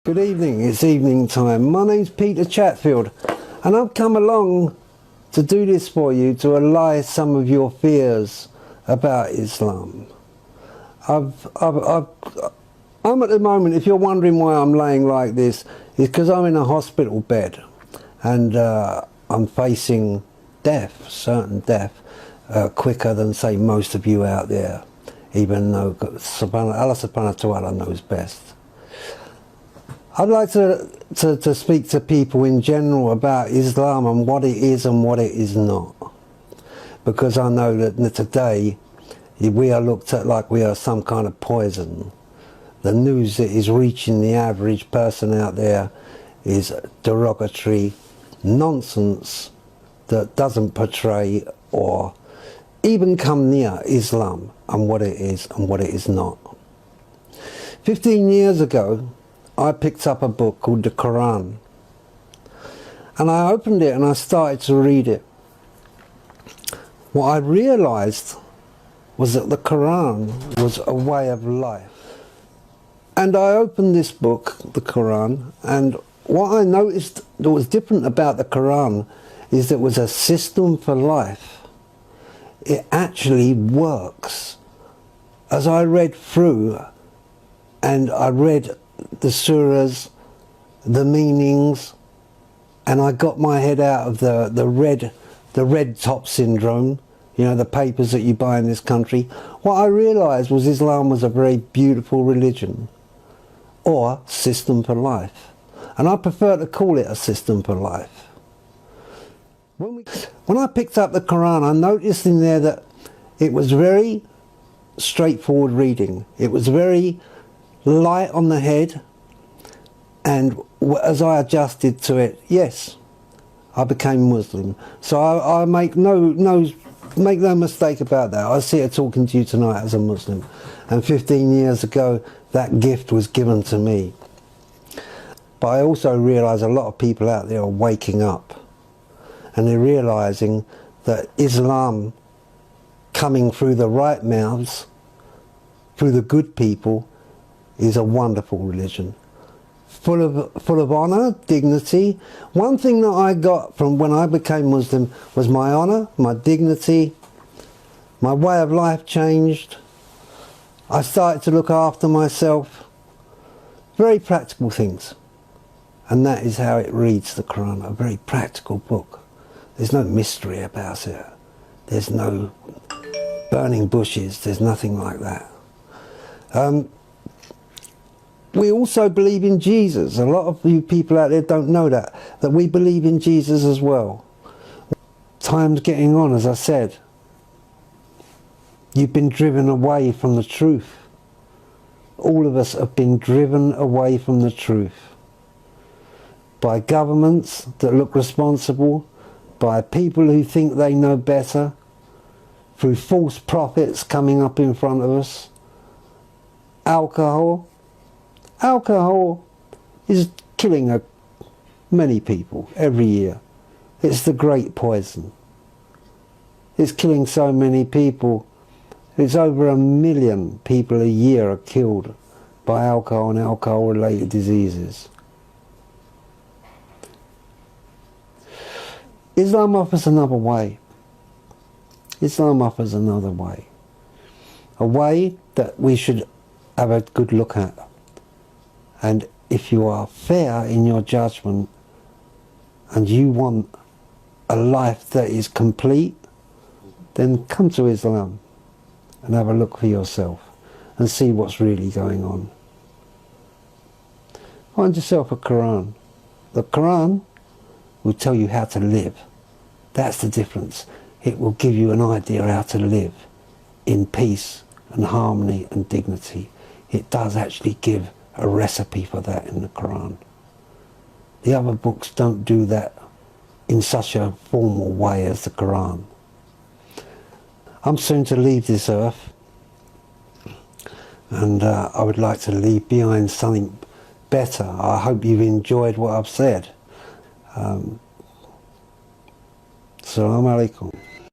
Good evening, it's evening time. My name's Peter Chatfield and I've come along to do this for you to allay some of your fears about Islam. I'm at the moment, if you're wondering why I'm laying like this, it's because I'm in a hospital bed and I'm facing death, certain death, quicker than say most of you out there, even though Allah subhanahu wa ta'ala knows best. I'd like to speak to people in general about Islam and what it is and what it is not. Because I know that today we are looked at like we are some kind of poison. The news that is reaching the average person out there is derogatory nonsense that doesn't portray or even come near Islam and what it is and what it is not. 15 years ago, I picked up a book called the Quran and I opened it and I started to read it. What I realized was that the Quran was a way of life. And I opened this book, the Quran, and what I noticed that was different about the Quran is that it was a system for life. It actually works. As I read through and I read the surahs, the meanings, and I got my head out of the red top syndrome, you know, the papers that you buy in this country. What I realised was Islam was a very beautiful religion or system for life, and I prefer to call it a system for life. When I picked up the Quran, I noticed in there that it was very straightforward reading. It was very light on the head, and as I adjusted to it, yes, I became Muslim. So I make no mistake about that. I sit here talking to you tonight as a Muslim, and 15 years ago that gift was given to me. But I also realise a lot of people out there are waking up and they're realising that Islam coming through the right mouths, through the good people, is a wonderful religion, full of honour, dignity. One thing that I got from when I became Muslim was my honour, my dignity, my way of life changed. I started to look after myself, very practical things. And that is how it reads, the Quran, a very practical book. There's no mystery about it. There's no burning bushes, there's nothing like that. We also believe in Jesus. A lot of you people out there don't know that we believe in Jesus as well. Time's getting on, as I said. You've been driven away from the truth. All of us have been driven away from the truth. By governments that look responsible, by people who think they know better, through false prophets coming up in front of us. Alcohol is killing many people every year. It's the great poison. It's killing so many people. It's over 1 million people a year are killed by alcohol and alcohol-related diseases. Islam offers another way. Islam offers another way. A way that we should have a good look at. And if you are fair in your judgment and you want a life that is complete, then come to Islam and have a look for yourself and see what's really going on. Find yourself a Quran. The Quran will tell you how to live. That's the difference. It will give you an idea how to live in peace and harmony and dignity. It does actually give a recipe for that in the Quran. The other books don't do that in such a formal way as the Quran. I'm soon to leave this earth, and I would like to leave behind something better. I hope you've enjoyed what I've said. Assalamu alaikum.